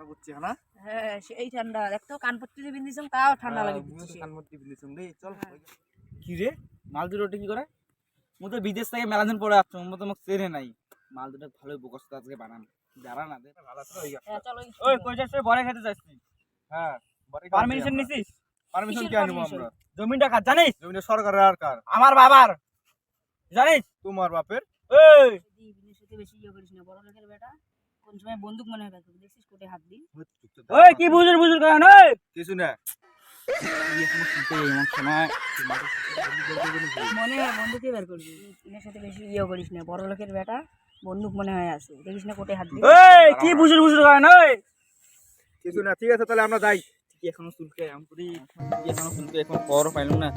ঠান্ডা করছে না? হ্যাঁ সেই ঠান্ডা, দেখতো কানপট্টি যে বিন্দিছম তাও ঠান্ডা লাগে দিচ্ছে। কানপট্টি বিন্দিছম রে, চল। কি রে মাল দুটো ওটা কি করে? মু তো বিদেশ থেকে মেলা দিন পরে আসছো, মু তো মোক চেনে নাই। মাল দুটো ভালোই বকস্ত আজকে বানান জানা না দে ভালো আছে হই গেল। হ্যাঁ চলো। ওই কই যাচ্ছে? বড়াই খেতে যাচ্ছি। হ্যাঁ, পারমিশন নিছিস? পারমিশন কিসের কি আনিব permission? আমরা? জমিটা কার জানিস? জমিটা সরকারের আর কার? আমার বাবার জানিস? তোমার বাপের। এই বিনের সাথে বেশি ইয়ে করিস না, বড় লোকের বেটা কোন সময় বন্দুক মনে হয় তোকে, দেখছিস কোটে হাত দি। ওই কি বুঝুর বুঝুর করেন? ওই কিছু না। এখনো শুনতে এমন সময় মনে হয় বন্দুকে বের করবি। বিনের সাথে বেশি ইয়ে করিস না, বড় লোকের বেটা বন্দুক মনে হয় আছে, দেখিস না কোটে হাত দি। এই কি বুঝুর বুঝুর করেন? ওই কিছু না, ঠিক আছে তাহলে আমরা যাই। কি এখনো চুলকে আমপুরি কি এখনো চুলকে এখন পর পাইলাম না।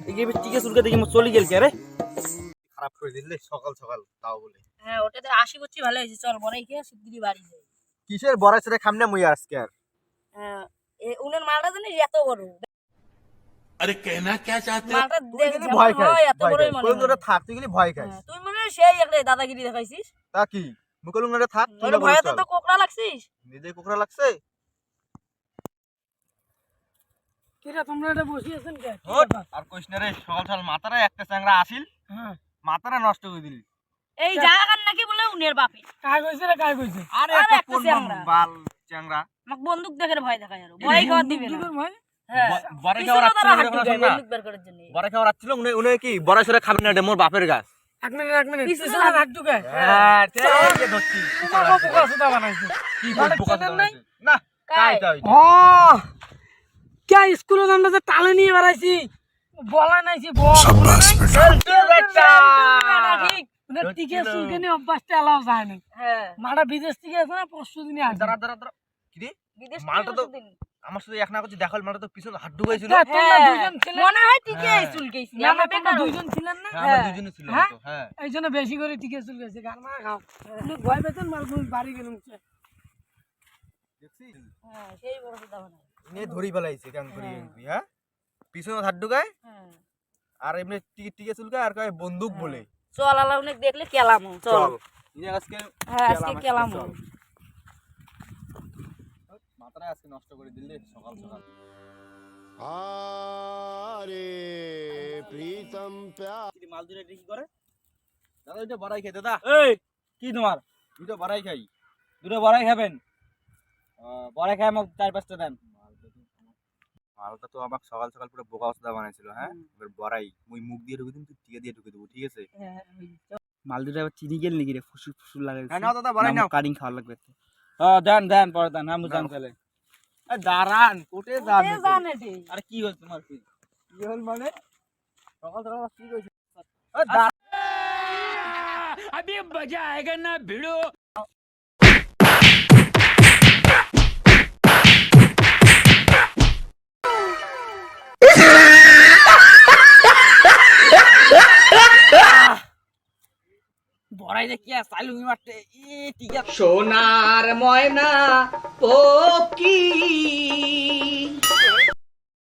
এই টিকে চুলকে দেখি মো চলি গেল কে রে? খারাপ করে দিলে সকাল সকাল তাও বলে। হ্যাঁ ওটাতে 80 বছর ভালো হয়েছে, চল বড়াই খেয়ে শিগগিরই বাড়ি যাই। কিসের বড়া ছেড়ে খামনে মুই আজকে আর? হ্যাঁ উনার মালটা জানিস এত বড়। अरे कहना क्या चाहते हो? মালটা তুই দেখ গেলি যেমন ভয় হয় খাইস, এত বড়ই মনে কোন হয়। দূরে থাক, তুই গেলি ভয় খাইস। হ্যাঁ, তুই মনে হয় সেই একটা দাদাগিরি দেখাইছিস। তা কি মুকলুম না থাক, তুই ওর না ভয়ে বলিস তো কোকড়া লাগছিস। নিজে কুকরা লাগছে। কিরা তোমরা এটা বসিয়েছেন কে? আর কইস না রে, সকাল সকাল মাথারে একটা চ্যাংড়া আসিল। হ্যাঁ মাথাটা নষ্ট করে দিলি। এই জায়গার নাকি বলে উনের বাপে। কাজ হইছে রে কাজ হইছে আরে আরে একটা একটা কোন চ্যাংড়া। বাল চ্যাংড়া। আমাকে বন্দুক দেখে ভয় দেখায় আর ভয় খাওয়া দিবে না। ভাই হ্যাঁ বড় পিছনে খাওয়ার তারা হাত আসছিল ঢুকায় না। বন্দুক বের করার জন্য। বড় খাওয়ার আসছিল উনি কি বড় সরে খাবেন না, এটা মোর বাপের গাছ। এক মিনিট পিছনে পিছনে রাখ ঢুকে হ্যাঁ ঠিক আছে ধরছি। তোমাকে পোকা সুদা বানাইছে কি বাড়ি বোকা চেনেন নাই? না কাই? কাইটা হইছে। ও কে স্কুলে আমরা যে টালে নিয়ে বেড়াইছি বলা নাইছি বল বেটা ঠিক। না টিকে চুলকে নিয়ে অভ্যাসটা এলাও যায় না হ্যাঁ মাটা বিদেশ থেকে আছে না পরশু দিনে আসবে দাঁড়া দাঁড়া দাঁড়া। কি রে বিদেশ মালটা থেকে তো- ওষুধ দিন। আমার সাথে এক না করছি দেখাল, মালটা তো পিছনে হাত ঢুকাইছিল। দেখ, তোমরা হ্যাঁ, দুইজন ছিলেন মনে হয় ঠিকই হ্যাঁ। চুলকেছি না, আমরা তোমরা বেকার দুইজন ছিলেন না আমরা দুজনে ছিলাম হ্যাঁ? তো। হ্যাঁ এই জন্য বেশি করে টিকে চুলকেছে গান মারা খাও তুমি ভয় পেতেন মাল তুমি বাড়ি গেলুম দেখছিস হ্যাঁ সেই বড় কথা বানায়। নে ধরি ফেলাইছে কেমন করি হ্যাঁ। এমনি, হ্যাঁ পিছনে হাত ঢুকায় হ্যাঁ আর এমনি টিকে টিকে চুলকায় আর কয় বন্দুক বলে। চল আল্লাহ অনেক দেখলে কেলামো চল। চল ইনি আজকে হ্যাঁ আজকে কেলামো। চল। মাথাটা আজকে নষ্ট করে দিলে সকাল সকাল। আরে প্রীতম প্যার কি মাল দুটো কি করে? দাদা এটা বড়াই খেয়ে দাদা, এই কি তোমার দুটো বড়াই খাই। দুটো বড়াই খাবেন? বড়াই খাই আমাকে 4-5টা দেন। মালটা তো আমাকে সকাল সকাল পুরো বোকা অবস্থা বানাইছিল। হ্যাঁ এবার বড়াই মুই মুখ দিয়ে ঢুকে দিন, তুই টিকে দিয়ে ঢুকে দেবো, ঠিক আছে? হ্যাঁ, মাল দুটো আবার চিনি গেল নাকি রে? ফুসুর ফুসুর লাগে। হ্যাঁ নাও দাদা বড়াই নাও। কাটিং খাওয়া লাগবে। দেন দেন পরে দেন। হ্যাঁ বুঝলাম তাহলে। দাঁড়ান কোটে যান। এ জানে রে। আরে কি হল তোমার? কি কি হল মানে সকাল সকাল কি কইছিস? अभी मजा आएगा ना भिड़ो। বড়াই যে কি আছে চালু মারতে ই ঠিক আছে। সোনার ময়না ও কি